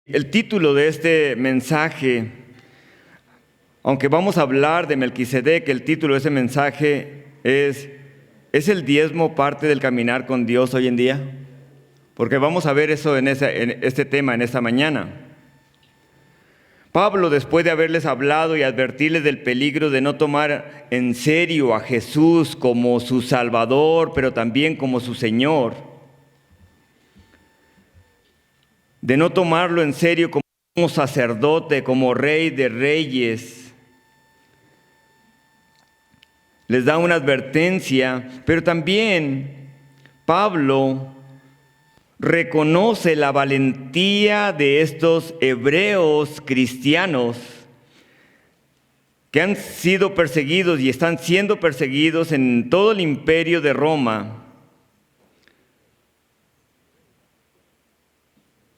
El título de este mensaje, aunque vamos a hablar de Melquisedec, el título de ese mensaje ¿es el diezmo parte del caminar con Dios hoy en día? Porque vamos a ver eso en este tema en esta mañana. Pablo, después de haberles hablado y advertirles del peligro de no tomar en serio a Jesús como su Salvador, pero también como su Señor, de no tomarlo en serio como sacerdote, como Rey de Reyes, les da una advertencia, pero también Pablo reconoce la valentía de estos hebreos cristianos que han sido perseguidos y están siendo perseguidos en todo el imperio de Roma.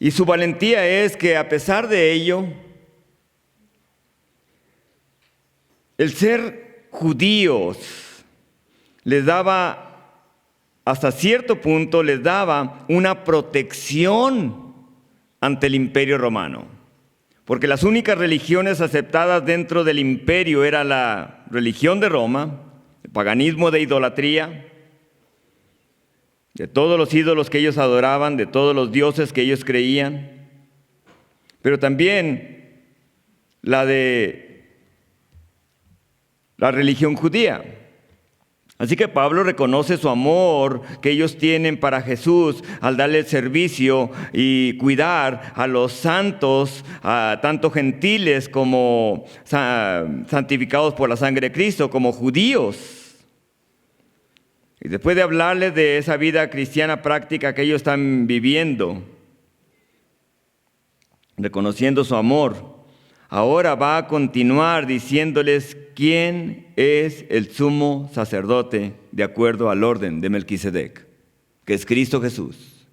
Y su valentía es que a pesar de ello, el ser judíos les daba, hasta cierto punto, les daba una protección ante el imperio romano. Porque las únicas religiones aceptadas dentro del imperio era la religión de Roma, el paganismo de idolatría, de todos los ídolos que ellos adoraban, de todos los dioses que ellos creían, pero también la de la religión judía. Así que Pablo reconoce su amor que ellos tienen para Jesús al darle el servicio y cuidar a los santos, tanto gentiles como santificados por la sangre de Cristo, como judíos. Y después de hablarles de esa vida cristiana práctica que ellos están viviendo, reconociendo su amor, ahora va a continuar diciéndoles quién es el sumo sacerdote de acuerdo al orden de Melquisedec, que es Cristo Jesús.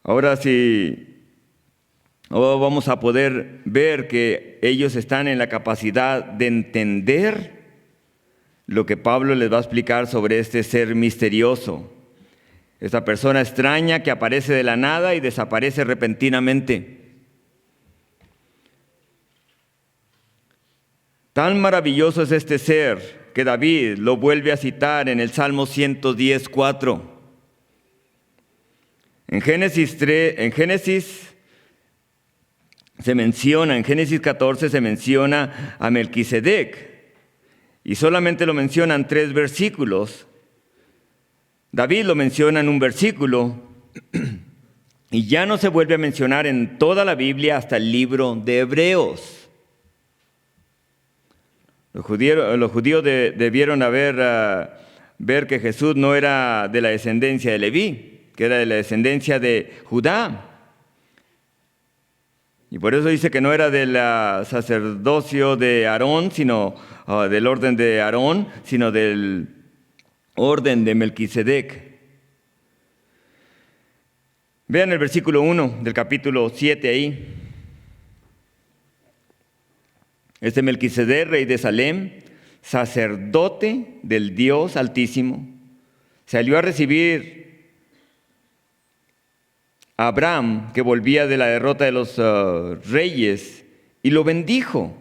Ahora vamos a poder ver que ellos están en la capacidad de entender lo que Pablo les va a explicar sobre este ser misterioso, esta persona extraña que aparece de la nada y desaparece repentinamente. Tan maravilloso es este ser que David lo vuelve a citar en el Salmo 110:4. En Génesis 14 se menciona a Melquisedec. Y solamente lo mencionan 3 versículos. David lo menciona en un versículo y ya no se vuelve a mencionar en toda la Biblia hasta el libro de Hebreos. Los judíos debieron ver que Jesús no era de la descendencia de Leví, que era de la descendencia de Judá. Y por eso dice que no era del sacerdocio de Aarón, sino del orden de Aarón, sino del orden de Melquisedec. Vean el versículo 1 del capítulo 7 ahí. Este Melquisedec, rey de Salem, sacerdote del Dios Altísimo, salió a recibir a Abraham, que volvía de la derrota de los reyes, y lo bendijo.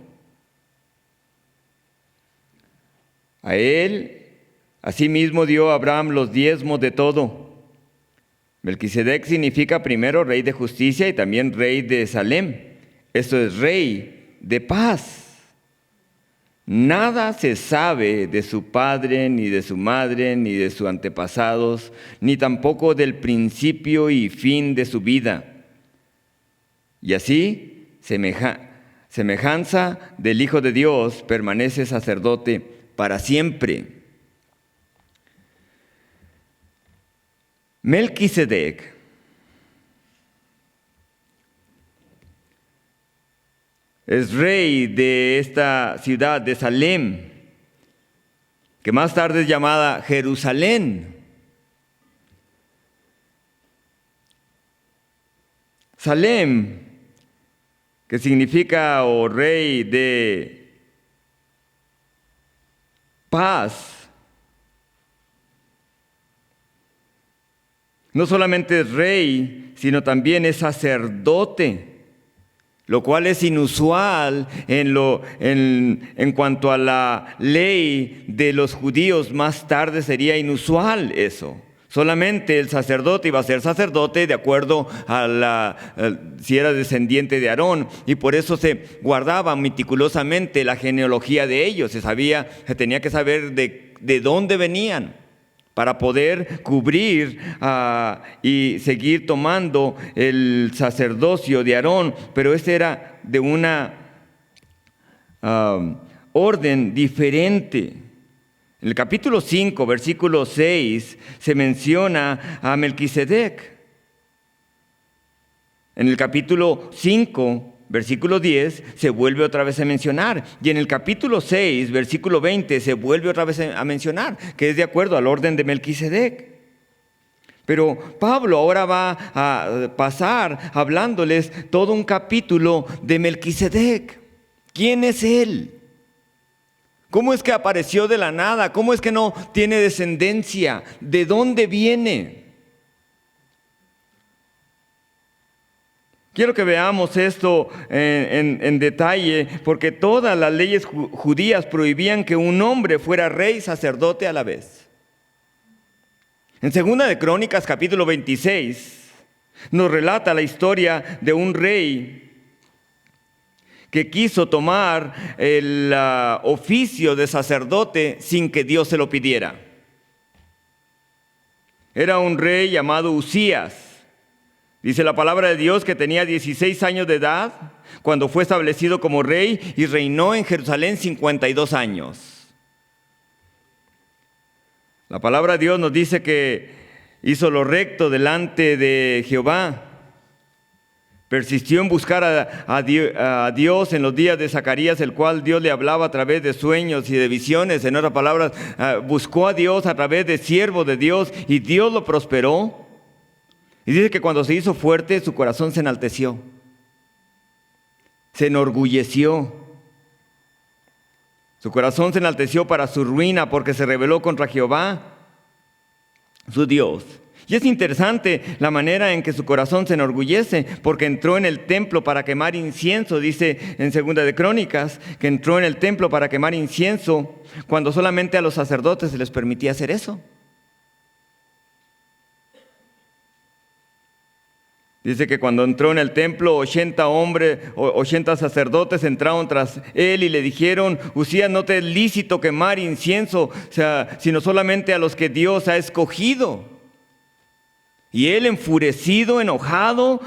A él, asimismo, dio a Abraham los diezmos de todo. Melquisedec significa primero rey de justicia y también rey de Salem. Esto es rey de paz. Nada se sabe de su padre, ni de su madre, ni de sus antepasados, ni tampoco del principio y fin de su vida. Y así, semejanza del Hijo de Dios, permanece sacerdote para siempre. Melquisedec es rey de esta ciudad de Salem, que más tarde es llamada Jerusalén. Salem, que significa rey de paz, no solamente es rey, sino también es sacerdote, lo cual es inusual en cuanto a la ley de los judíos. Más tarde sería inusual eso. Solamente el sacerdote iba a ser sacerdote de acuerdo si era descendiente de Aarón, y por eso se guardaba meticulosamente la genealogía de ellos. Se tenía que saber de dónde venían para poder cubrir y seguir tomando el sacerdocio de Aarón. Pero este era de una orden diferente. En el capítulo 5, versículo 6, se menciona a Melquisedec. En el capítulo 5, versículo 10, se vuelve otra vez a mencionar. Y en el capítulo 6, versículo 20, se vuelve otra vez a mencionar, que es de acuerdo al orden de Melquisedec. Pero Pablo ahora va a pasar hablándoles todo un capítulo de Melquisedec. ¿Quién es él? ¿Cómo es que apareció de la nada? ¿Cómo es que no tiene descendencia? ¿De dónde viene? Quiero que veamos esto en detalle, porque todas las leyes judías prohibían que un hombre fuera rey y sacerdote a la vez. En 2 de Crónicas, capítulo 26, nos relata la historia de un rey que quiso tomar el oficio de sacerdote sin que Dios se lo pidiera. Era un rey llamado Usías. Dice la palabra de Dios que tenía 16 años de edad cuando fue establecido como rey y reinó en Jerusalén 52 años. La palabra de Dios nos dice que hizo lo recto delante de Jehová. Persistió en buscar a Dios en los días de Zacarías, el cual Dios le hablaba a través de sueños y de visiones. En otras palabras, buscó a Dios a través de siervos de Dios y Dios lo prosperó. Y dice que cuando se hizo fuerte, su corazón se enalteció, se enorgulleció. Su corazón se enalteció para su ruina porque se rebeló contra Jehová, su Dios. Y es interesante la manera en que su corazón se enorgullece, porque entró en el templo para quemar incienso. Dice en 2 de Crónicas que entró en el templo para quemar incienso cuando solamente a los sacerdotes se les permitía hacer eso. Dice que cuando entró en el templo, 80 sacerdotes entraron tras él y le dijeron: Usías, no te es lícito quemar incienso, sino solamente a los que Dios ha escogido. Y él, enfurecido, enojado,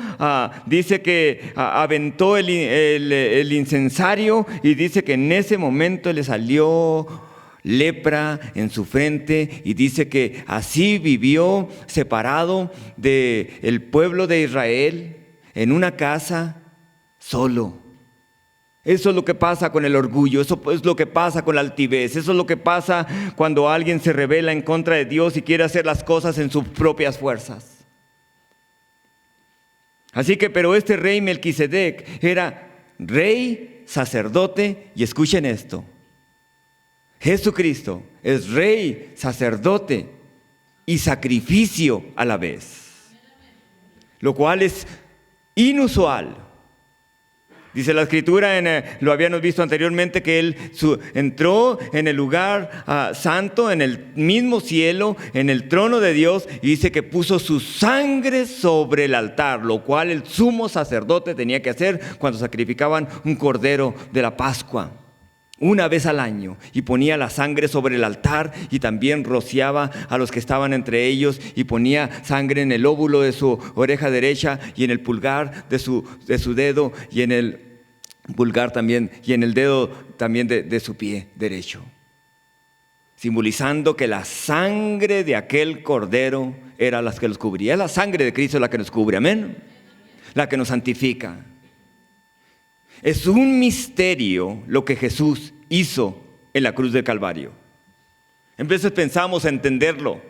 dice que aventó el incensario, y dice que en ese momento le salió lepra en su frente, y dice que así vivió separado del pueblo de Israel en una casa solo. Eso es lo que pasa con el orgullo, eso es lo que pasa con la altivez, eso es lo que pasa cuando alguien se rebela en contra de Dios y quiere hacer las cosas en sus propias fuerzas. Así que, pero este rey Melquisedec era rey, sacerdote, y escuchen esto: Jesucristo es rey, sacerdote y sacrificio a la vez, lo cual es inusual. Dice la Escritura, lo habíamos visto anteriormente, que él entró en el lugar santo, en el mismo cielo, en el trono de Dios, y dice que puso su sangre sobre el altar, lo cual el sumo sacerdote tenía que hacer cuando sacrificaban un cordero de la Pascua, una vez al año, y ponía la sangre sobre el altar, y también rociaba a los que estaban entre ellos, y ponía sangre en el óvulo de su oreja derecha y en el pulgar de su dedo, y en el pulgar también, y en el dedo también de su pie derecho, simbolizando que la sangre de aquel cordero era la que los cubría. La sangre de Cristo es la que nos cubre, amén, la que nos santifica. Es un misterio lo que Jesús hizo en la cruz del Calvario. En veces pensamos entenderlo.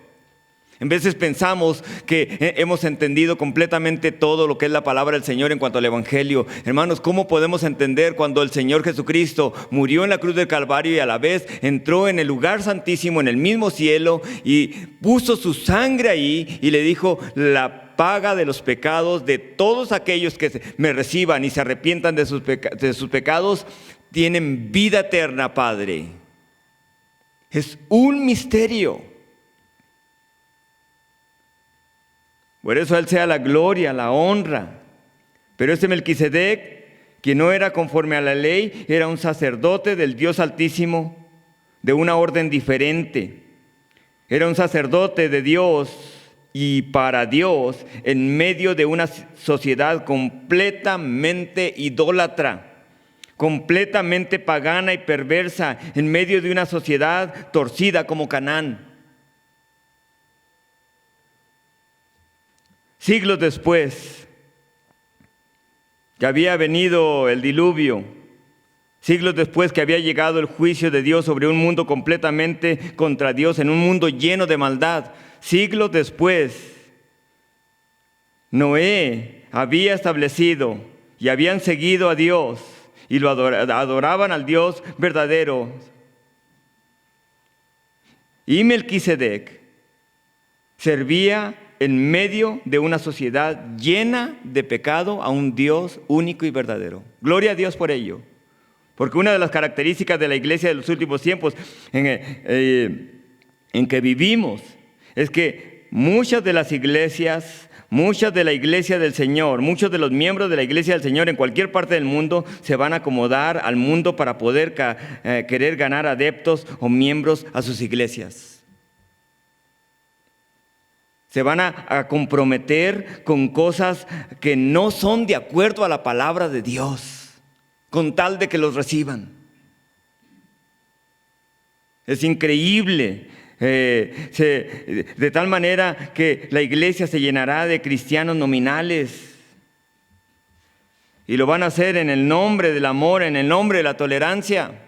En veces pensamos que hemos entendido completamente todo lo que es la palabra del Señor en cuanto al Evangelio. Hermanos, ¿cómo podemos entender cuando el Señor Jesucristo murió en la cruz del Calvario y a la vez entró en el lugar santísimo, en el mismo cielo, y puso su sangre ahí y le dijo: paga de los pecados de todos aquellos que me reciban y se arrepientan de sus pecados, tienen vida eterna, Padre. Es un misterio. Por eso a Él sea la gloria, la honra. Pero este Melquisedec, que no era conforme a la ley, era un sacerdote del Dios Altísimo, de una orden diferente. Era un sacerdote de Dios y para Dios en medio de una sociedad completamente idólatra, completamente pagana y perversa, en medio de una sociedad torcida como Canaán. Siglos después que había venido el diluvio, siglos después que había llegado el juicio de Dios sobre un mundo completamente contra Dios, en un mundo lleno de maldad, siglos después, Noé había establecido y habían seguido a Dios y lo adoraban al Dios verdadero. Y Melquisedec servía en medio de una sociedad llena de pecado a un Dios único y verdadero. Gloria a Dios por ello. Porque una de las características de la iglesia de los últimos tiempos en que vivimos es que muchas de la iglesia del Señor, muchos de los miembros de la iglesia del Señor en cualquier parte del mundo se van a acomodar al mundo para poder querer ganar adeptos o miembros a sus iglesias. Se van a comprometer con cosas que no son de acuerdo a la palabra de Dios, con tal de que los reciban. Es increíble, de tal manera que la iglesia se llenará de cristianos nominales. Y lo van a hacer en el nombre del amor, en el nombre de la tolerancia.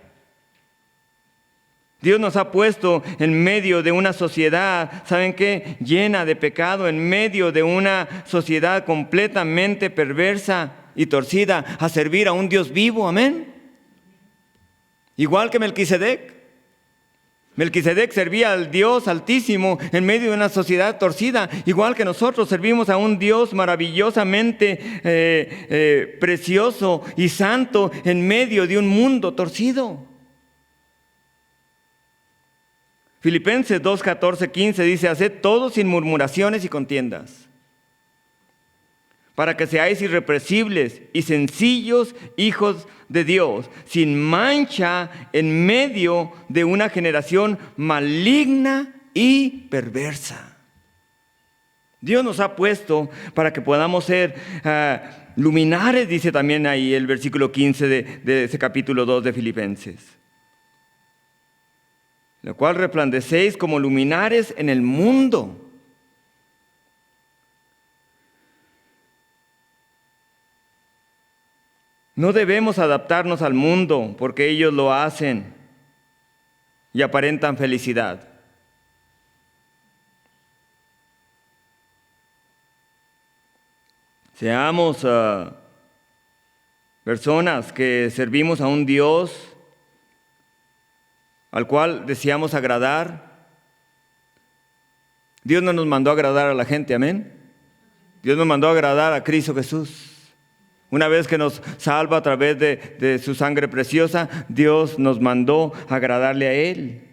Dios nos ha puesto en medio de una sociedad, ¿saben qué? Llena de pecado, en medio de una sociedad completamente perversa y torcida, a servir a un Dios vivo, amén. Igual que Melquisedec. Melquisedec servía al Dios Altísimo en medio de una sociedad torcida, igual que nosotros servimos a un Dios maravillosamente precioso y santo en medio de un mundo torcido. Filipenses 2, 14, 15 dice: haced todo sin murmuraciones y contiendas, para que seáis irreprensibles y sencillos hijos de Dios, sin mancha en medio de una generación maligna y perversa. Dios nos ha puesto para que podamos ser luminares, dice también ahí el versículo 15 de ese capítulo 2 de Filipenses. Lo cual resplandecéis como luminares en el mundo. No debemos adaptarnos al mundo porque ellos lo hacen y aparentan felicidad. Seamos personas que servimos a un Dios al cual deseamos agradar. Dios no nos mandó a agradar a la gente, amén. Dios nos mandó a agradar a Cristo Jesús. Una vez que nos salva a través de su sangre preciosa, Dios nos mandó a agradarle a Él,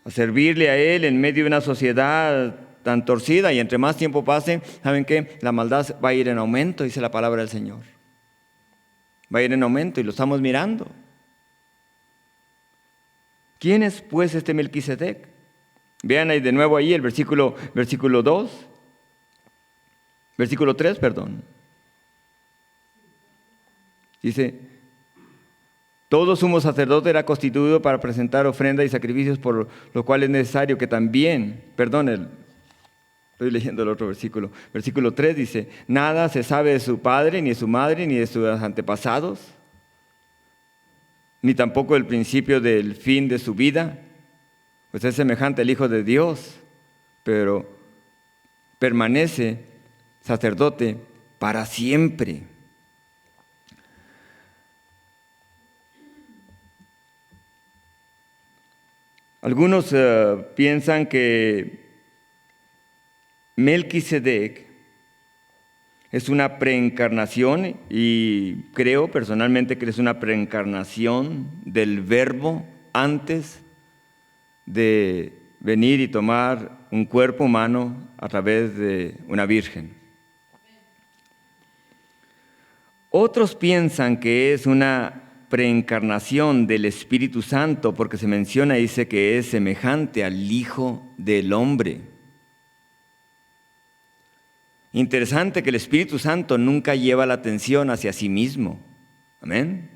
a servirle a Él en medio de una sociedad tan torcida. Y entre más tiempo pase, ¿saben qué? La maldad va a ir en aumento, dice la palabra del Señor. Va a ir en aumento y lo estamos mirando. ¿Quién es pues este Melquisedec? Vean ahí de nuevo ahí el versículo 2, versículo 3, perdón. Dice: todo sumo sacerdote era constituido para presentar ofrendas y sacrificios, por lo cual es necesario que también, estoy leyendo el otro versículo. Versículo 3 dice: nada se sabe de su padre, ni de su madre, ni de sus antepasados, ni tampoco del principio del fin de su vida, pues es semejante al Hijo de Dios, pero permanece sacerdote para siempre. Algunos piensan que Melquisedec es una preencarnación, y creo personalmente que es una preencarnación del Verbo antes de venir y tomar un cuerpo humano a través de una virgen. Otros piensan que es una preencarnación del Espíritu Santo porque se menciona y dice que es semejante al Hijo del Hombre. Interesante que el Espíritu Santo nunca lleva la atención hacia sí mismo. Amén.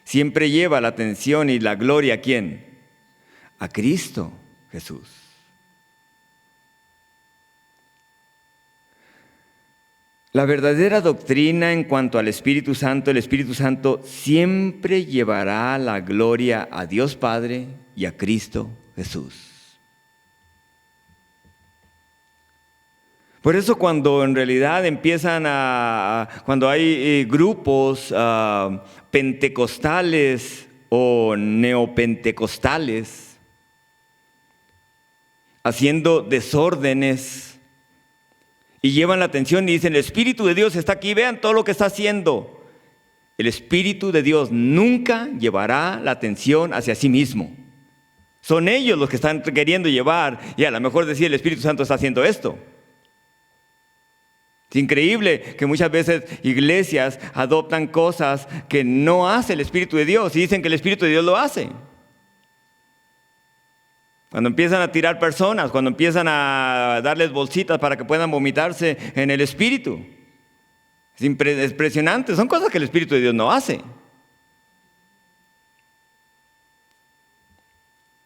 Siempre lleva la atención y la gloria ¿a quién? A Cristo Jesús. La verdadera doctrina en cuanto al Espíritu Santo, el Espíritu Santo siempre llevará la gloria a Dios Padre y a Cristo Jesús. Por eso cuando en realidad cuando hay grupos pentecostales o neopentecostales haciendo desórdenes y llevan la atención y dicen, el Espíritu de Dios está aquí, vean todo lo que está haciendo. El Espíritu de Dios nunca llevará la atención hacia sí mismo. Son ellos los que están queriendo llevar y a lo mejor decir, el Espíritu Santo está haciendo esto. Es increíble que muchas veces iglesias adoptan cosas que no hace el Espíritu de Dios y dicen que el Espíritu de Dios lo hace. Cuando empiezan a tirar personas, cuando empiezan a darles bolsitas para que puedan vomitarse en el Espíritu. Es impresionante, son cosas que el Espíritu de Dios no hace.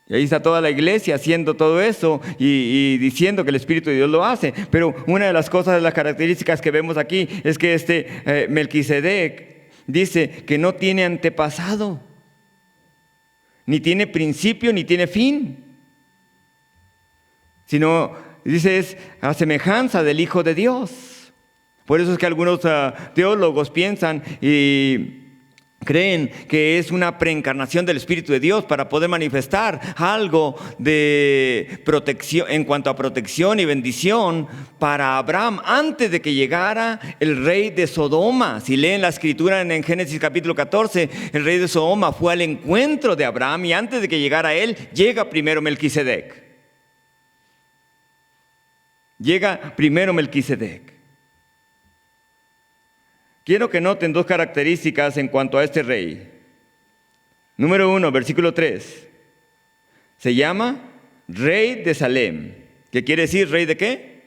Y ahí está toda la iglesia haciendo todo eso y diciendo que el Espíritu de Dios lo hace. Pero una de las cosas, de las características que vemos aquí es que Melquisedec dice que no tiene antepasado, ni tiene principio, ni tiene fin. Sino, dice, es a semejanza del Hijo de Dios. Por eso es que algunos teólogos piensan y creen que es una preencarnación del Espíritu de Dios para poder manifestar algo de protección, en cuanto a protección y bendición para Abraham antes de que llegara el rey de Sodoma. Si leen la escritura en Génesis capítulo 14, el rey de Sodoma fue al encuentro de Abraham y antes de que llegara él, llega primero Melquisedec. Llega primero Melquisedec. Quiero que noten dos características en cuanto a este rey. Número 1, versículo 3. Se llama Rey de Salem. ¿Qué quiere decir rey de qué?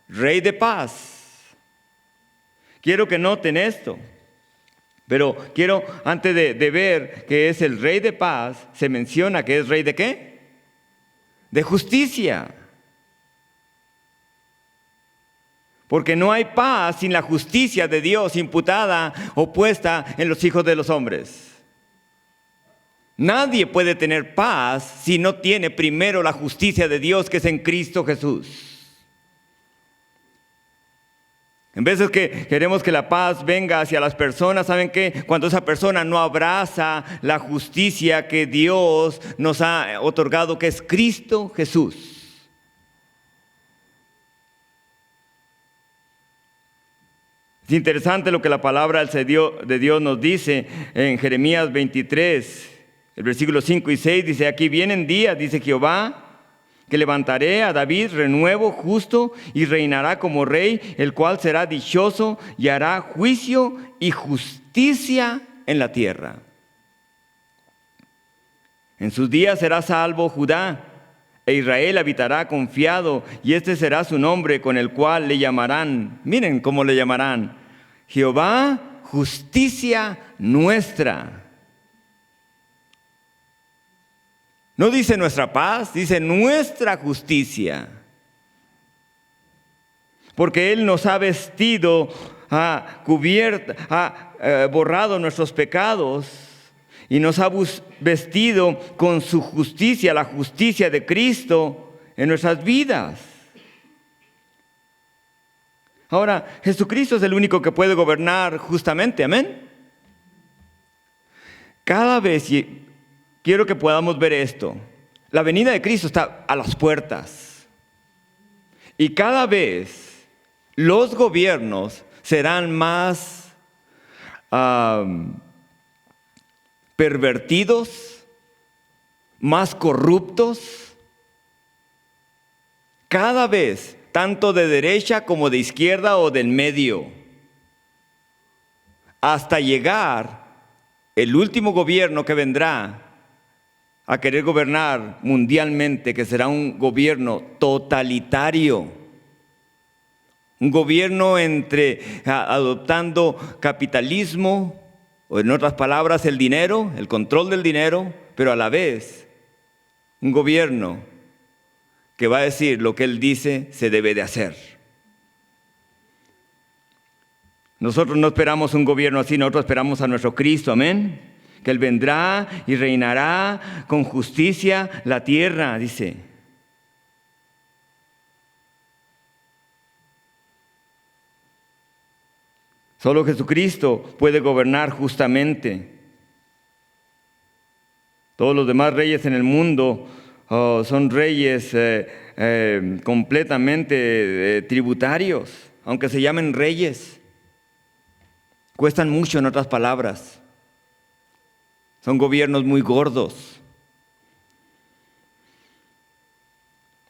Rey de paz. Quiero que noten esto. Pero quiero, antes de ver que es el rey de paz, se menciona que es rey de qué? De justicia. Porque no hay paz sin la justicia de Dios imputada o puesta en los hijos de los hombres. Nadie puede tener paz si no tiene primero la justicia de Dios que es en Cristo Jesús. En veces que queremos que la paz venga hacia las personas, ¿saben qué? Cuando esa persona no abraza la justicia que Dios nos ha otorgado, que es Cristo Jesús. Es interesante lo que la palabra de Dios nos dice en Jeremías 23, el versículo 5 y 6, dice, aquí vienen días, dice Jehová, que levantaré a David renuevo justo y reinará como rey, el cual será dichoso y hará juicio y justicia en la tierra. En sus días será salvo Judá, e Israel habitará confiado, y este será su nombre con el cual le llamarán. Miren cómo le llamarán. Jehová, justicia nuestra. No dice nuestra paz, dice nuestra justicia. Porque Él nos ha vestido, ha cubierto, ha borrado nuestros pecados. Y nos ha vestido con su justicia, la justicia de Cristo en nuestras vidas. Ahora, Jesucristo es el único que puede gobernar justamente, amén. Cada vez, quiero que podamos ver esto, la venida de Cristo está a las puertas. Y cada vez los gobiernos serán más pervertidos, más corruptos, cada vez, tanto de derecha como de izquierda o del medio, hasta llegar el último gobierno que vendrá a querer gobernar mundialmente, que será un gobierno totalitario, un gobierno adoptando capitalismo, o en otras palabras el dinero, el control del dinero, pero a la vez un gobierno que va a decir lo que él dice se debe de hacer. Nosotros no esperamos un gobierno así, nosotros esperamos a nuestro Cristo, amén. Que Él vendrá y reinará con justicia la tierra, dice. Solo Jesucristo puede gobernar justamente. Todos los demás reyes en el mundo son reyes completamente tributarios, aunque se llamen reyes. Cuestan mucho, en otras palabras. Son gobiernos muy gordos.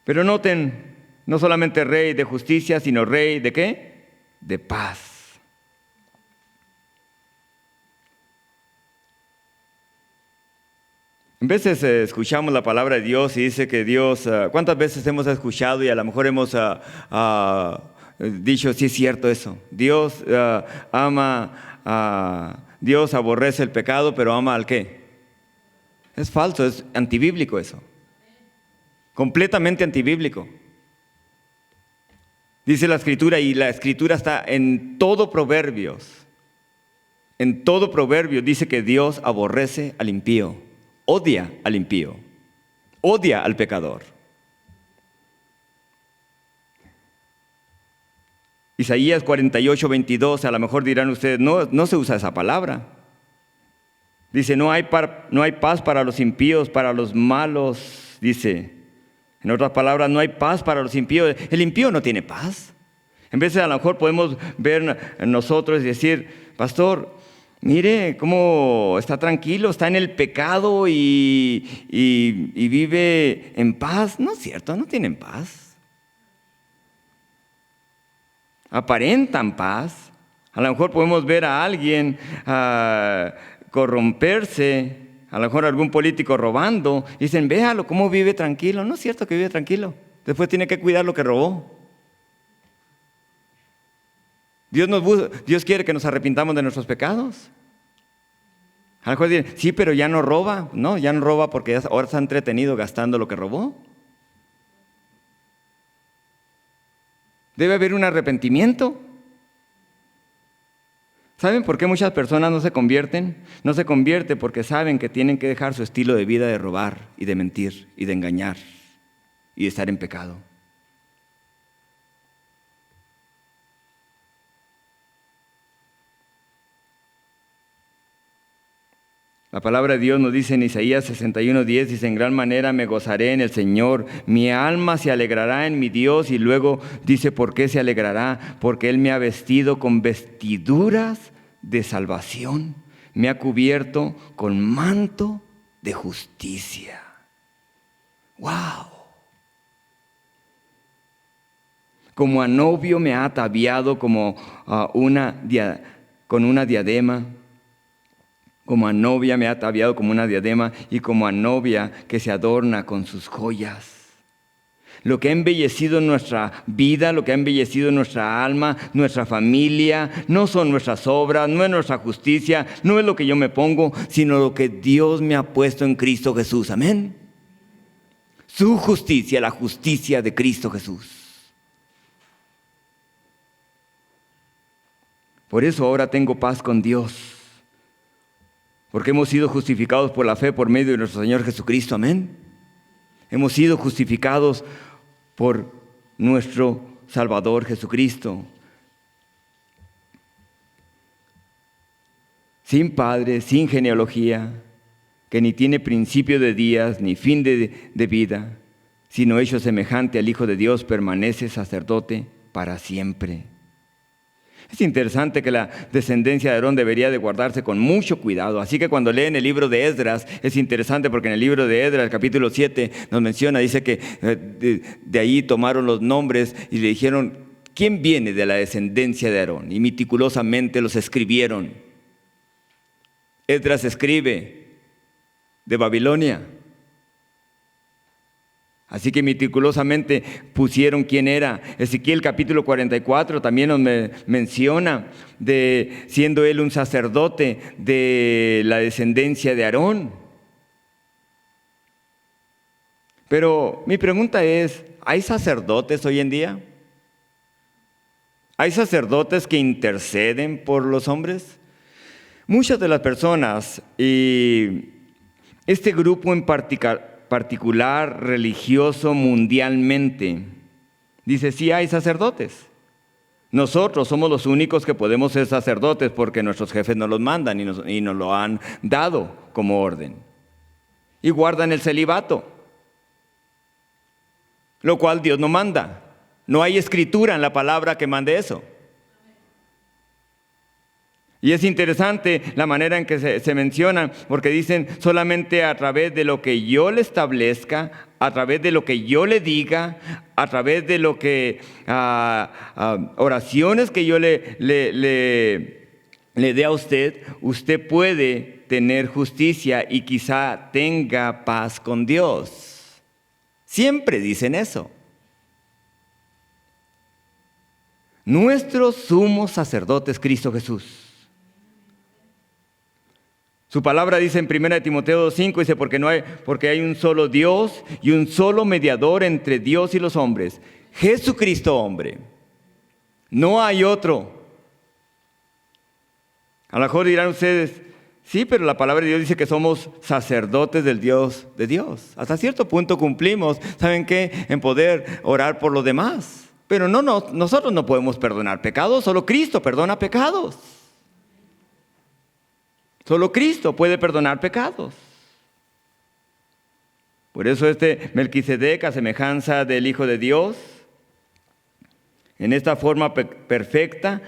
Pero noten, no solamente rey de justicia, sino rey ¿de qué? De paz. En veces escuchamos la palabra de Dios y dice que Dios, ¿cuántas veces hemos escuchado y a lo mejor hemos dicho, sí es cierto eso? Dios Dios aborrece el pecado, pero ama al ¿qué? Es falso, es antibíblico eso. Completamente antibíblico. Dice la Escritura, y la Escritura está en todo Proverbios. En todo Proverbio dice que Dios aborrece al impío, odia al impío, odia al pecador. Isaías 48:22, a lo mejor dirán ustedes, no se usa esa palabra. Dice, no hay paz para los impíos, para los malos, dice. En otras palabras, no hay paz para los impíos. El impío no tiene paz. En vez de a lo mejor podemos ver nosotros y decir, pastor, mire cómo está tranquilo, está en el pecado y vive en paz. No es cierto, no tienen paz. Aparentan paz. A lo mejor podemos ver a alguien corromperse, a lo mejor algún político robando, y dicen, véalo cómo vive tranquilo. No es cierto que vive tranquilo. Después tiene que cuidar lo que robó. Dios quiere que nos arrepintamos de nuestros pecados. A lo mejor dicen, sí, pero ya no roba. No, ya no roba porque ahora está entretenido gastando lo que robó. Debe haber un arrepentimiento. ¿Saben por qué muchas personas no se convierten? No se convierten porque saben que tienen que dejar su estilo de vida de robar y de mentir y de engañar y de estar en pecado. La palabra de Dios nos dice en Isaías 61:10, dice, en gran manera me gozaré en el Señor, mi alma se alegrará en mi Dios. Y luego dice, ¿por qué se alegrará? Porque Él me ha vestido con vestiduras de salvación, me ha cubierto con manto de justicia. ¡Wow! Como a novio me ha ataviado con una diadema. Como a novia me ha ataviado como una diadema, y como a novia que se adorna con sus joyas. Lo que ha embellecido nuestra vida, lo que ha embellecido nuestra alma, nuestra familia, no son nuestras obras, no es nuestra justicia, no es lo que yo me pongo, sino lo que Dios me ha puesto en Cristo Jesús. Amén. Su justicia, la justicia de Cristo Jesús. Por eso ahora tengo paz con Dios. Porque hemos sido justificados por la fe por medio de nuestro Señor Jesucristo. Amén. Hemos sido justificados por nuestro Salvador Jesucristo. Sin padre, sin genealogía, que ni tiene principio de días ni fin de vida, sino hecho semejante al Hijo de Dios, permanece sacerdote para siempre. Es interesante que la descendencia de Aarón debería de guardarse con mucho cuidado. Así que cuando leen el libro de Esdras, es interesante porque en el libro de Esdras, el capítulo 7, nos menciona, dice que de ahí tomaron los nombres y le dijeron, ¿quién viene de la descendencia de Aarón? Y meticulosamente los escribieron. Esdras escribe de Babilonia. Así que meticulosamente pusieron quién era. Ezequiel capítulo 44 también nos menciona de siendo él un sacerdote de la descendencia de Aarón. Pero mi pregunta es, ¿hay sacerdotes hoy en día? ¿Hay sacerdotes que interceden por los hombres? Muchas de las personas, y este grupo en particular religioso mundialmente, dice, sí hay sacerdotes. Nosotros somos los únicos que podemos ser sacerdotes porque nuestros jefes nos los mandan y nos lo han dado como orden. Y guardan el celibato, lo cual Dios no manda. No hay escritura en la palabra que mande eso. Y es interesante la manera en que se menciona, porque dicen solamente a través de lo que yo le establezca, a través de lo que yo le diga, a través de lo que oraciones que yo le dé a usted, usted puede tener justicia y quizá tenga paz con Dios. Siempre dicen eso. Nuestro sumo sacerdote es Cristo Jesús. Su palabra dice en 1 Timoteo 2:5, dice, porque hay un solo Dios y un solo mediador entre Dios y los hombres, Jesucristo hombre. No hay otro. A lo mejor dirán ustedes, sí, pero la palabra de Dios dice que somos sacerdotes del Dios de Dios. Hasta cierto punto cumplimos, ¿saben qué? En poder orar por los demás. Pero nosotros no podemos perdonar pecados, solo Cristo perdona pecados. Solo Cristo puede perdonar pecados. Por eso Melquisedec, a semejanza del Hijo de Dios, en esta forma perfecta,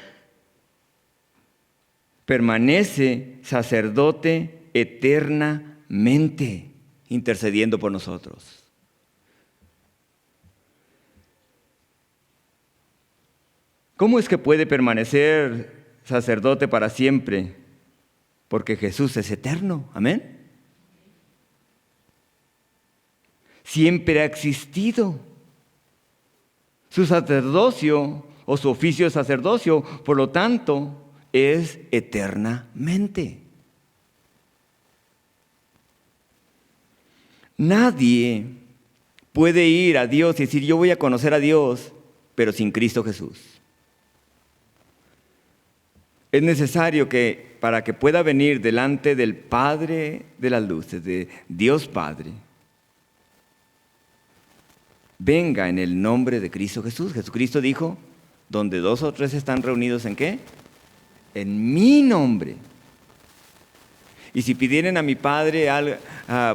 permanece sacerdote eternamente, intercediendo por nosotros. ¿Cómo es que puede permanecer sacerdote para siempre? Porque Jesús es eterno, amén. Siempre ha existido. Su sacerdocio o su oficio de sacerdocio, por lo tanto, es eternamente. Nadie puede ir a Dios y decir, yo voy a conocer a Dios, pero sin Cristo Jesús. Es necesario que para que pueda venir delante del Padre de las luces, de Dios Padre, venga en el nombre de Cristo Jesús. Jesucristo dijo, donde 2 o 3 están reunidos, ¿en qué? En mi nombre. Y si pidieren a mi Padre,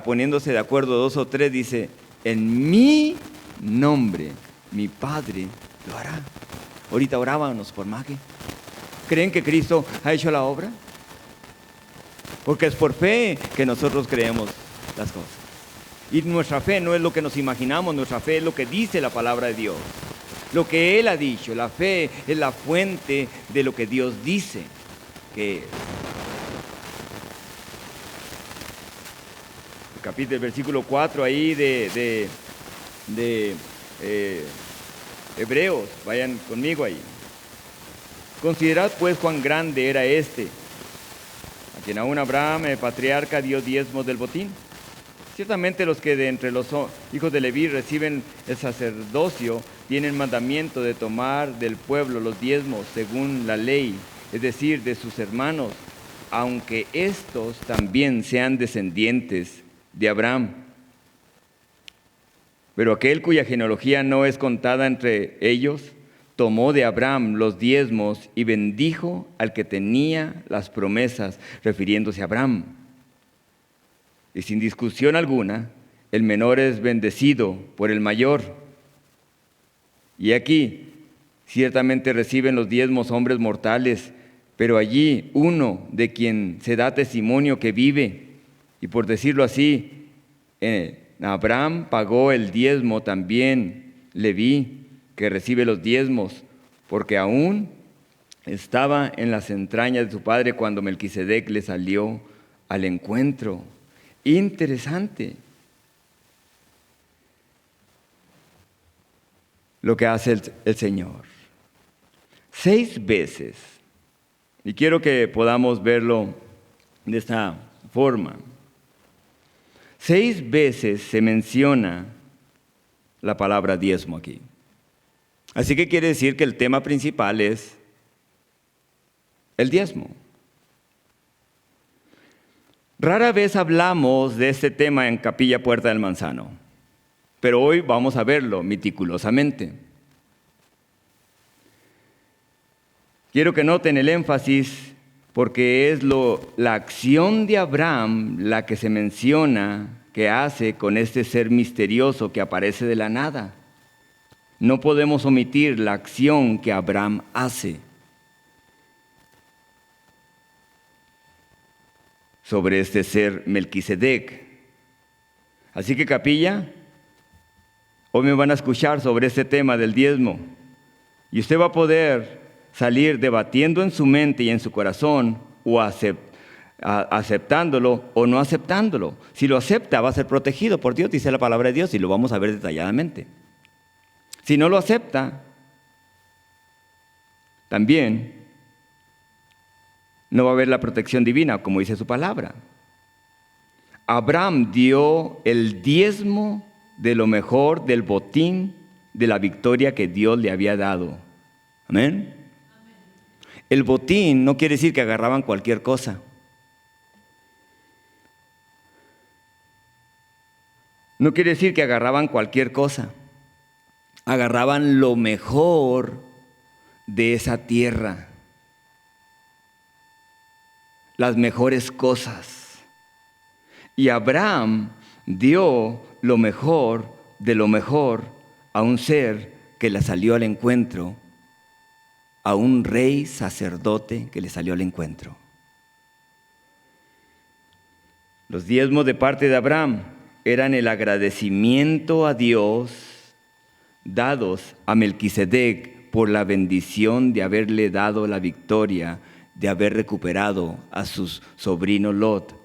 poniéndose de acuerdo 2 o 3, dice, en mi nombre, mi Padre lo hará. Ahorita orábamos por Maggie. ¿Creen que Cristo ha hecho la obra? Porque es por fe que nosotros creemos las cosas. Y nuestra fe no es lo que nos imaginamos, nuestra fe es lo que dice la palabra de Dios. Lo que Él ha dicho, la fe es la fuente de lo que Dios dice que es. El versículo 4 ahí de Hebreos, vayan conmigo ahí. Considerad pues cuán grande era a quien aún Abraham, el patriarca, dio diezmos del botín. Ciertamente los que de entre los hijos de Leví reciben el sacerdocio tienen mandamiento de tomar del pueblo los diezmos según la ley, es decir, de sus hermanos, aunque estos también sean descendientes de Abraham. Pero aquel cuya genealogía no es contada entre ellos, tomó de Abraham los diezmos y bendijo al que tenía las promesas, refiriéndose a Abraham. Y sin discusión alguna, el menor es bendecido por el mayor. Y aquí, ciertamente reciben los diezmos hombres mortales, pero allí uno de quien se da testimonio que vive, y por decirlo así, Abraham pagó el diezmo también, Leví, que recibe los diezmos, porque aún estaba en las entrañas de su padre cuando Melquisedec le salió al encuentro. Interesante lo que hace el Señor. 6 veces, y quiero que podamos verlo de esta forma. 6 veces se menciona la palabra diezmo aquí. Así que quiere decir que el tema principal es el diezmo. Rara vez hablamos de este tema en Capilla Puerta del Manzano, pero hoy vamos a verlo meticulosamente. Quiero que noten el énfasis porque es la acción de Abraham la que se menciona que hace con este ser misterioso que aparece de la nada. No podemos omitir la acción que Abraham hace sobre este ser Melquisedec. Así que, capilla, hoy me van a escuchar sobre este tema del diezmo y usted va a poder salir debatiendo en su mente y en su corazón o aceptándolo o no aceptándolo. Si lo acepta, va a ser protegido por Dios, dice la palabra de Dios, y lo vamos a ver detalladamente. Si no lo acepta, también no va a haber la protección divina, como dice su palabra. Abraham dio el diezmo de lo mejor del botín de la victoria que Dios le había dado. Amén. El botín no quiere decir que agarraban cualquier cosa. No quiere decir que agarraban cualquier cosa. Agarraban lo mejor de esa tierra. Las mejores cosas. Y Abraham dio lo mejor de lo mejor a un ser que le salió al encuentro, a un rey sacerdote que le salió al encuentro. Los diezmos de parte de Abraham eran el agradecimiento a Dios dados a Melquisedec por la bendición de haberle dado la victoria, de haber recuperado a su sobrino Lot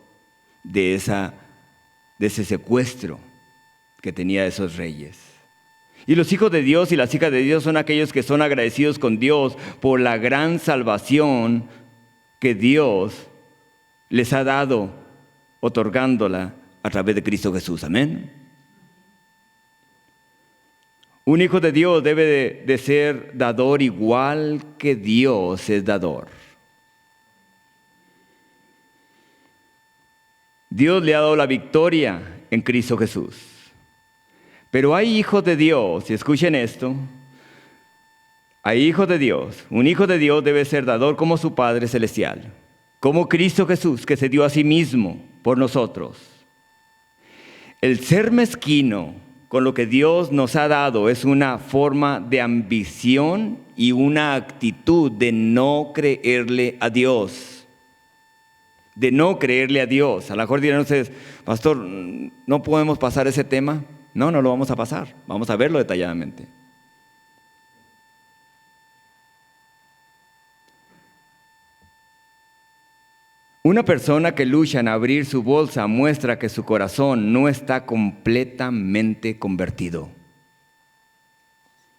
de ese secuestro que tenía esos reyes. Y los hijos de Dios y las hijas de Dios son aquellos que son agradecidos con Dios por la gran salvación que Dios les ha dado, otorgándola a través de Cristo Jesús. Amén. Un hijo de Dios debe de ser dador igual que Dios es dador. Dios le ha dado la victoria en Cristo Jesús. Pero hay hijos de Dios, y escuchen esto, hay hijos de Dios. Un hijo de Dios debe ser dador como su Padre Celestial, como Cristo Jesús, que se dio a sí mismo por nosotros. El ser mezquino con lo que Dios nos ha dado es una forma de ambición y una actitud de no creerle a Dios. De no creerle a Dios. A lo mejor dirán ustedes, pastor, ¿no podemos pasar ese tema? No, no lo vamos a pasar. Vamos a verlo detalladamente. Una persona que lucha en abrir su bolsa muestra que su corazón no está completamente convertido.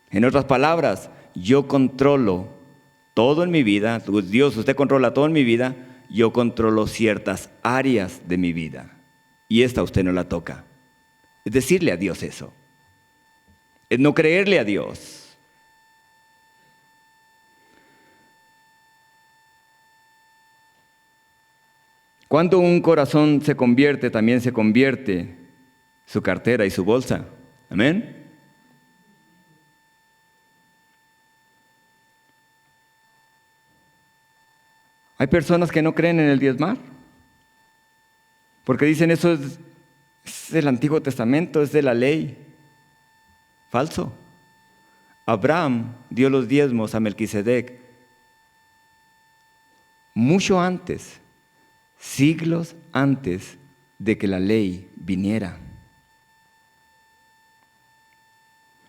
En otras palabras, yo controlo todo en mi vida. Dios, usted controla todo en mi vida. Yo controlo ciertas áreas de mi vida. Y esta usted no la toca. Es decirle a Dios eso. Es no creerle a Dios. Cuando un corazón se convierte, también se convierte su cartera y su bolsa. Amén. Hay personas que no creen en el diezmar, porque dicen eso Es del Antiguo Testamento, es de la ley. Falso. Abraham dio los diezmos a Melquisedec mucho antes, siglos antes de que la ley viniera.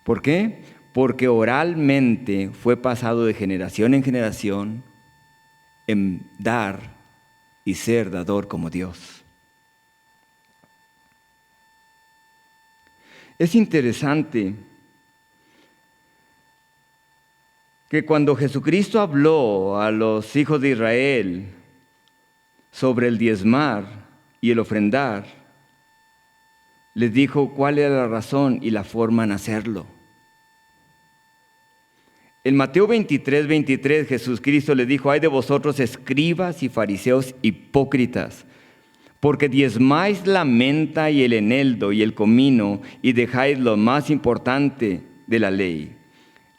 ¿Por qué? Porque oralmente fue pasado de generación en generación en dar y ser dador como Dios. Es interesante que cuando Jesucristo habló a los hijos de Israel sobre el diezmar y el ofrendar, les dijo cuál era la razón y la forma en hacerlo. En Mateo 23, Jesucristo le dijo: ay de vosotros, escribas y fariseos hipócritas, porque diezmáis la menta y el eneldo y el comino, y dejáis lo más importante de la ley,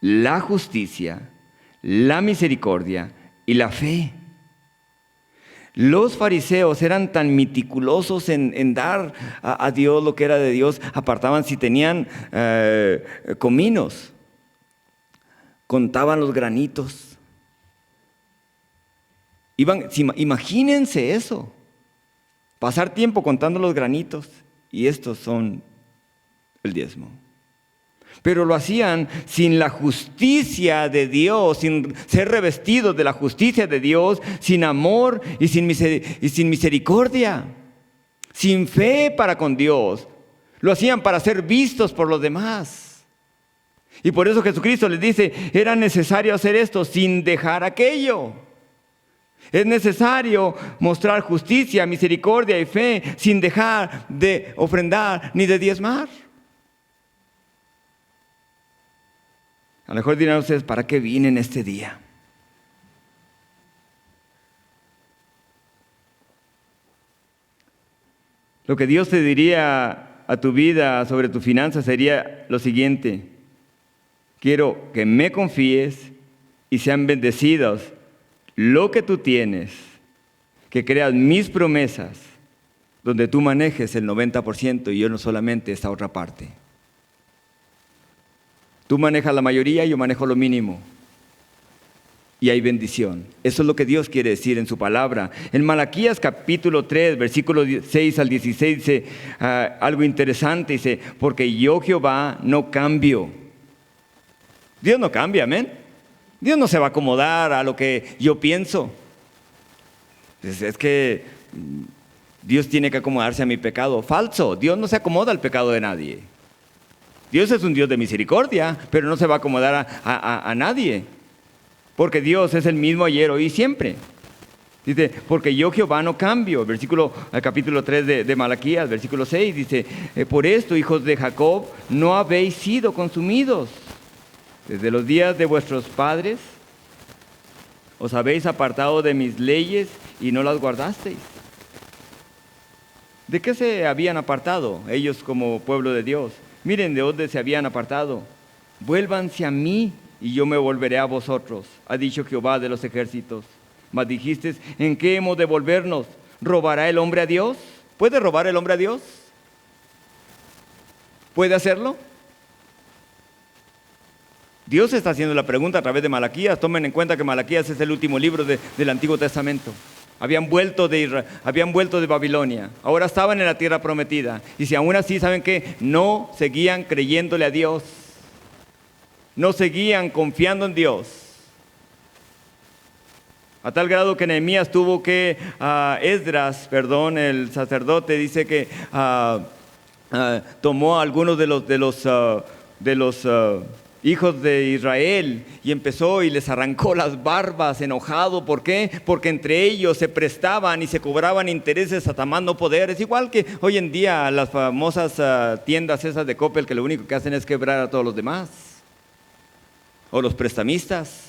la justicia, la misericordia y la fe. Los fariseos eran tan meticulosos en dar a Dios lo que era de Dios, apartaban si tenían cominos, contaban los granitos. Imagínense eso, pasar tiempo contando los granitos, y estos son el diezmo. Pero lo hacían sin la justicia de Dios, sin ser revestidos de la justicia de Dios, sin amor y sin misericordia, sin fe para con Dios. Lo hacían para ser vistos por los demás. Y por eso Jesucristo les dice: era necesario hacer esto sin dejar aquello. Es necesario mostrar justicia, misericordia y fe sin dejar de ofrendar ni de diezmar. A lo mejor dirán ustedes: ¿para qué vine en este día? Lo que Dios te diría a tu vida sobre tus finanzas sería lo siguiente: quiero que me confíes y sean bendecidos lo que tú tienes, que creas mis promesas, donde tú manejes el 90% y yo no solamente esta otra parte. Tú manejas la mayoría, yo manejo lo mínimo. Y hay bendición. Eso es lo que Dios quiere decir en su palabra. En Malaquías capítulo 3, versículos 6 al 16 dice algo interesante. Dice: porque yo, Jehová, no cambio. Dios no cambia, amén. Dios no se va a acomodar a lo que yo pienso. Es que Dios tiene que acomodarse a mi pecado. Falso. Dios no se acomoda al pecado de nadie. Dios es un Dios de misericordia, pero no se va a acomodar a nadie. Porque Dios es el mismo ayer, hoy y siempre. Dice: porque yo, Jehová, no cambio. Capítulo 3 de Malaquías, versículo 6, dice: por esto, hijos de Jacob, no habéis sido consumidos. Desde los días de vuestros padres os habéis apartado de mis leyes y no las guardasteis. ¿De qué se habían apartado ellos como pueblo de Dios? Miren de dónde se habían apartado. Vuélvanse a mí y yo me volveré a vosotros, ha dicho Jehová de los ejércitos. Mas dijisteis: ¿en qué hemos de volvernos? ¿Robará el hombre a Dios? ¿Puede robar el hombre a Dios? ¿Puede hacerlo? Dios está haciendo la pregunta a través de Malaquías. Tomen en cuenta que Malaquías es el último libro del Antiguo Testamento. Habían vuelto de Babilonia. Ahora estaban en la tierra prometida. Y si aún así, ¿saben qué? No seguían creyéndole a Dios. No seguían confiando en Dios. A tal grado que Nehemías tuvo que, el sacerdote, dice que tomó a algunos de los hijos de Israel y empezó y les arrancó las barbas enojado. ¿Por qué? Porque entre ellos se prestaban y se cobraban intereses hasta más no poder. Es igual que hoy en día las famosas tiendas esas de Coppel, que lo único que hacen es quebrar a todos los demás, o los prestamistas.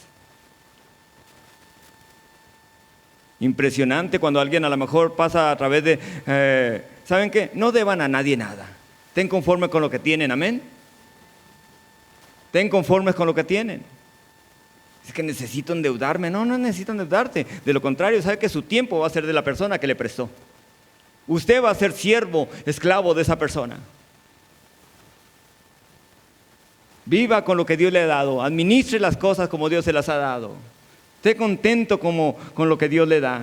Impresionante cuando alguien a lo mejor pasa a través de ¿saben qué? No deban a nadie nada, ten conforme con lo que tienen, amén. Ten conformes con lo que tienen. Es que necesito endeudarme. No necesito endeudarte. De lo contrario, sabe que su tiempo va a ser de la persona que le prestó. Usted va a ser siervo, esclavo de esa persona. Viva con lo que Dios le ha dado. Administre las cosas como Dios se las ha dado. Esté contento con lo que Dios le da.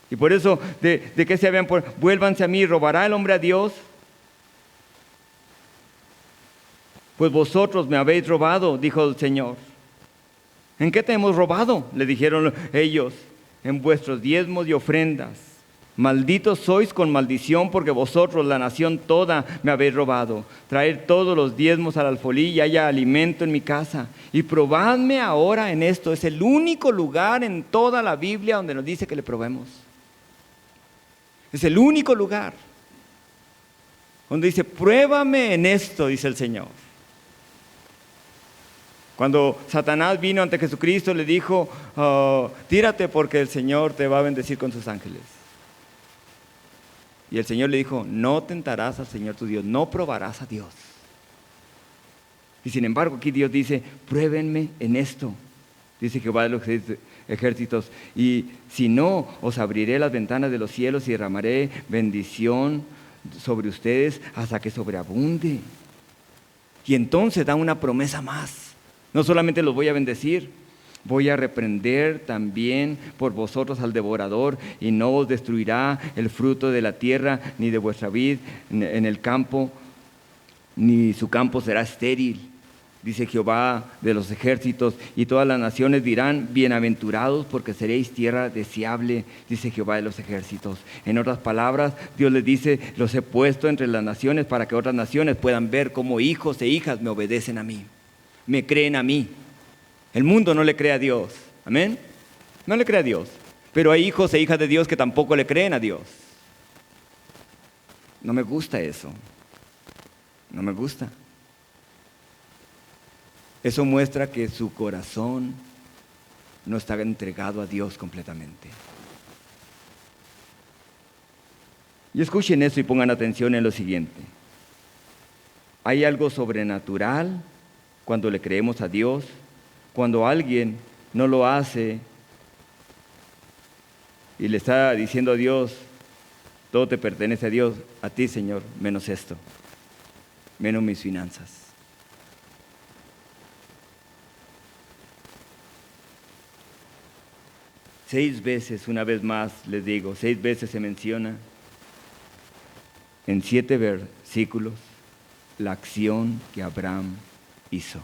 Y por eso, ¿de qué se habían? Vuélvanse a mí. ¿Robará el hombre a Dios? Pues vosotros me habéis robado, dijo el Señor. ¿En qué te hemos robado?, le dijeron ellos. En vuestros diezmos y ofrendas. Malditos sois con maldición, porque vosotros, la nación toda, me habéis robado. Traed todos los diezmos al alfolí y haya alimento en mi casa. Y probadme ahora en esto. Es el único lugar en toda la Biblia donde nos dice que le probemos. Es el único lugar donde dice, pruébame en esto, dice el Señor. Cuando Satanás vino ante Jesucristo, le dijo, tírate porque el Señor te va a bendecir con sus ángeles. Y el Señor le dijo, no tentarás al Señor tu Dios, no probarás a Dios. Y sin embargo aquí Dios dice, pruébenme en esto, dice Jehová de los ejércitos, y si no, os abriré las ventanas de los cielos y derramaré bendición sobre ustedes hasta que sobreabunde. Y entonces da una promesa más. No solamente los voy a bendecir, voy a reprender también por vosotros al devorador, y no os destruirá el fruto de la tierra, ni de vuestra vid en el campo, ni su campo será estéril, dice Jehová de los ejércitos. Y todas las naciones dirán, bienaventurados, porque seréis tierra deseable, dice Jehová de los ejércitos. En otras palabras, Dios les dice, los he puesto entre las naciones para que otras naciones puedan ver cómo hijos e hijas me obedecen a mí, me creen a mí. El mundo no le cree a Dios, amén, no le cree a Dios, pero hay hijos e hijas de Dios que tampoco le creen a Dios. No me gusta eso, no me gusta. Eso muestra que su corazón no está entregado a Dios completamente. Y escuchen eso y pongan atención en lo siguiente. Hay algo sobrenatural cuando le creemos a Dios, cuando alguien no lo hace y le está diciendo a Dios, todo te pertenece a Dios, a ti Señor, menos esto, menos mis finanzas. Seis veces, una vez más les digo, 6 veces se menciona en 7 versículos la acción que Abraham hizo.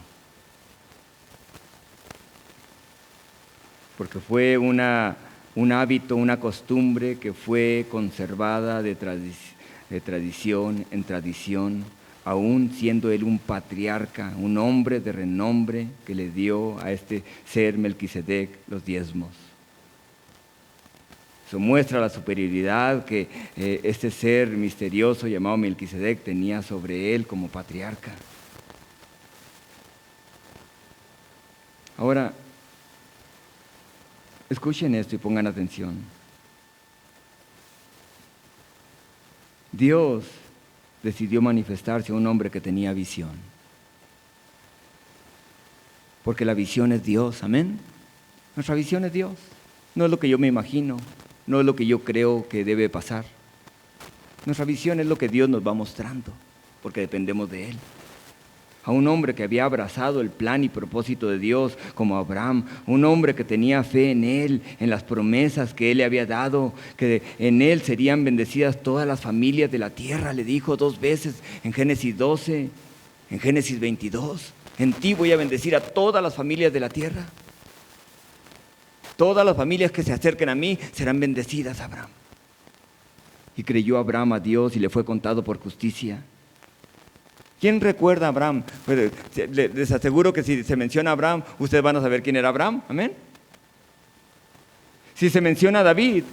Porque fue un hábito, una costumbre que fue conservada de tradición en tradición, aún siendo él un patriarca, un hombre de renombre que le dio a este ser Melquisedec los diezmos. Eso muestra la superioridad que este ser misterioso llamado Melquisedec tenía sobre él como patriarca. Ahora, escuchen esto y pongan atención. Dios decidió manifestarse a un hombre que tenía visión. Porque la visión es Dios, amén. Nuestra visión es Dios. No es lo que yo me imagino, no es lo que yo creo que debe pasar. Nuestra visión es lo que Dios nos va mostrando, porque dependemos de Él. A un hombre que había abrazado el plan y propósito de Dios como Abraham, un hombre que tenía fe en Él, en las promesas que Él le había dado, que en Él serían bendecidas todas las familias de la tierra, le dijo 2 veces en Génesis 12, en Génesis 22, en ti voy a bendecir a todas las familias de la tierra. Todas las familias que se acerquen a mí serán bendecidas, Abraham. Y creyó Abraham a Dios y le fue contado por justicia. ¿Quién recuerda a Abraham? Pues les aseguro que si se menciona a Abraham, ustedes van a saber quién era Abraham, amén. Si se menciona a David,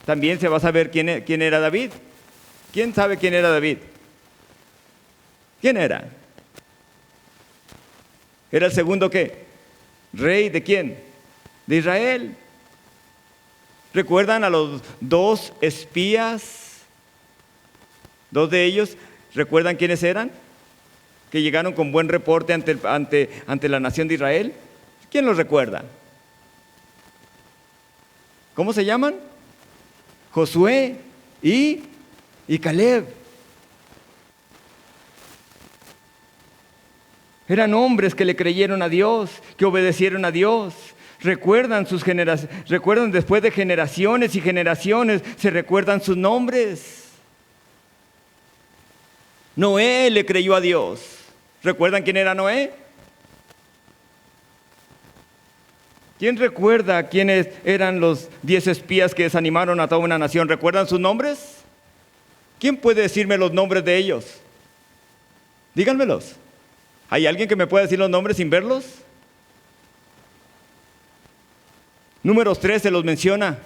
también se va a saber quién era David. ¿Quién sabe quién era David? ¿Quién era? ¿Era el segundo qué? ¿Rey de quién? De Israel. ¿Recuerdan a los 2 espías? 2 de ellos, ¿recuerdan quiénes eran? Que llegaron con buen reporte ante la nación de Israel. ¿Quién los recuerda? ¿Cómo se llaman? Josué y Caleb. Eran hombres que le creyeron a Dios, que obedecieron a Dios. Recuerdan después de generaciones y generaciones, se recuerdan sus nombres. Noé le creyó a Dios. ¿Recuerdan quién era Noé? ¿Quién recuerda quiénes eran los 10 espías que desanimaron a toda una nación? ¿Recuerdan sus nombres? ¿Quién puede decirme los nombres de ellos? Díganmelos. ¿Hay alguien que me pueda decir los nombres sin verlos? Números 13 los menciona.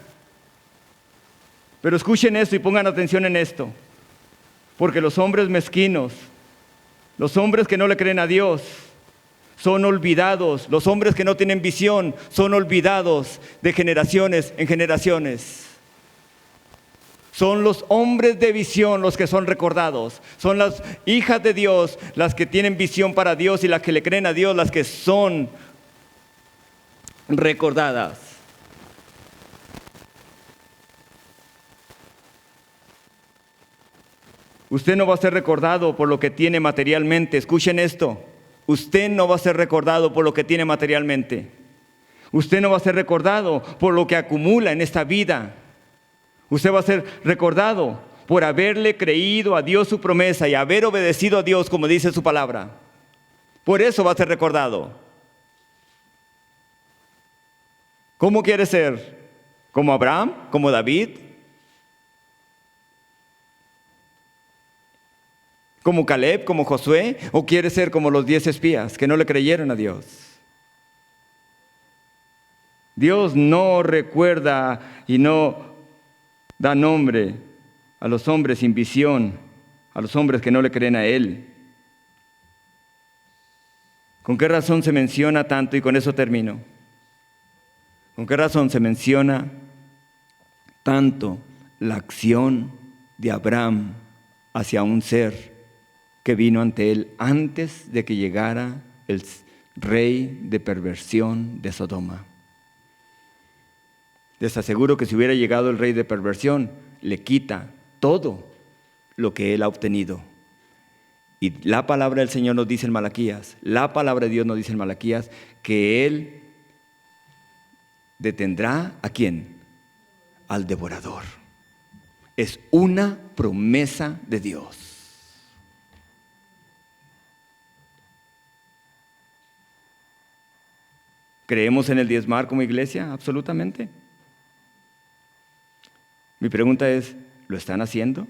Pero escuchen esto y pongan atención en esto. Porque los hombres mezquinos, los hombres que no le creen a Dios, son olvidados. Los hombres que no tienen visión son olvidados de generaciones en generaciones. Son los hombres de visión los que son recordados. Son las hijas de Dios las que tienen visión para Dios y las que le creen a Dios, las que son recordadas. Usted no va a ser recordado por lo que tiene materialmente. Escuchen esto. Usted no va a ser recordado por lo que tiene materialmente. Usted no va a ser recordado por lo que acumula en esta vida. Usted va a ser recordado por haberle creído a Dios su promesa y haber obedecido a Dios como dice su palabra. Por eso va a ser recordado. ¿Cómo quiere ser? ¿Como Abraham? ¿Como David? ¿Como Caleb? ¿Como Josué? ¿O quiere ser como los 10 espías que no le creyeron a Dios? Dios no recuerda y no da nombre a los hombres sin visión, a los hombres que no le creen a Él. ¿Con qué razón se menciona tanto? Y con eso termino. ¿Con qué razón se menciona tanto la acción de Abraham hacia un ser que vino ante él antes de que llegara el rey de perversión de Sodoma? Les aseguro que si hubiera llegado el rey de perversión, le quita todo lo que él ha obtenido. Y la palabra del Señor nos dice en Malaquías, la palabra de Dios nos dice en Malaquías, que él detendrá ¿a quién? Al devorador. Es una promesa de Dios. ¿Creemos en el diezmar como iglesia? Absolutamente. Mi pregunta es, ¿lo están haciendo?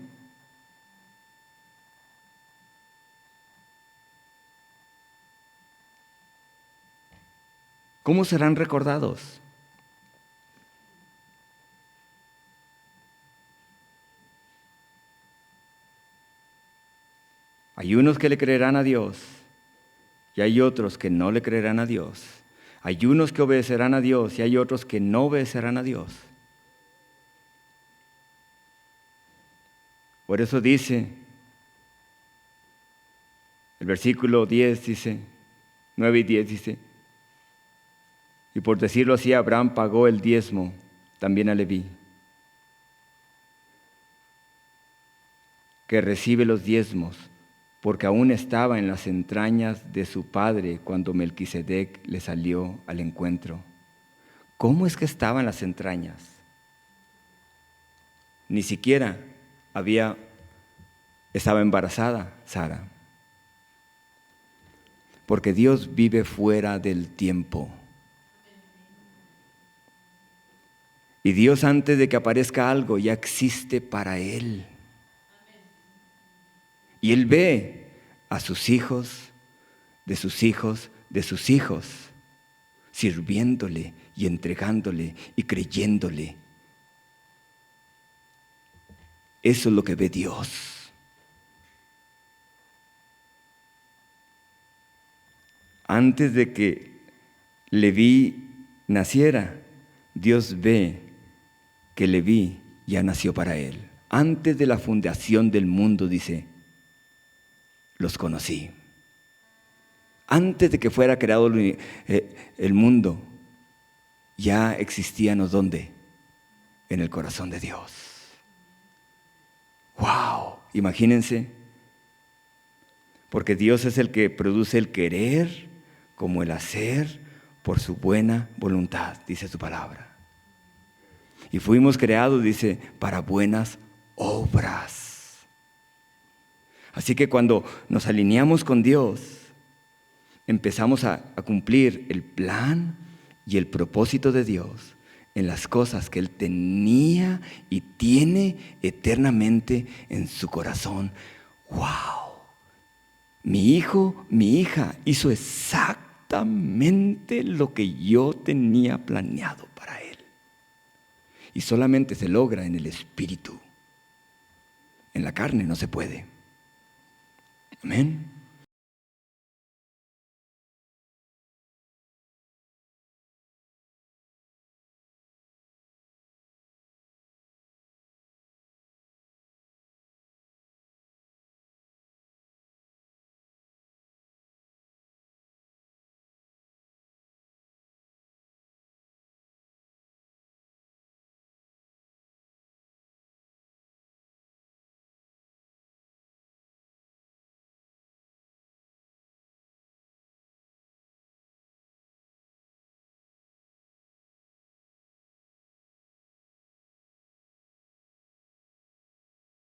¿Cómo serán recordados? Hay unos que le creerán a Dios y hay otros que no le creerán a Dios. Hay unos que obedecerán a Dios y hay otros que no obedecerán a Dios. Por eso dice, el versículo 10 dice, 9 y 10 dice, y por decirlo así, Abraham pagó el diezmo también a Leví, que recibe los diezmos, porque aún estaba en las entrañas de su padre cuando Melquisedec le salió al encuentro. ¿Cómo es que estaba en las entrañas? Ni siquiera estaba embarazada Sara. Porque Dios vive fuera del tiempo. Y Dios, antes de que aparezca algo, ya existe para Él. Y Él ve a sus hijos, de sus hijos, de sus hijos, sirviéndole y entregándole y creyéndole. Eso es lo que ve Dios. Antes de que Leví naciera, Dios ve que Leví ya nació para él. Antes de la fundación del mundo, dice, los conocí. Antes de que fuera creado el mundo, ya existían, ¿dónde? En el corazón de Dios. ¡Wow! Imagínense. Porque Dios es el que produce el querer como el hacer por su buena voluntad, dice su palabra. Y fuimos creados, dice, para buenas obras. Así que cuando nos alineamos con Dios, empezamos a cumplir el plan y el propósito de Dios en las cosas que Él tenía y tiene eternamente en su corazón. ¡Wow! Mi hijo, mi hija hizo exactamente lo que yo tenía planeado para él. Y solamente se logra en el espíritu. En la carne no se puede. Amén.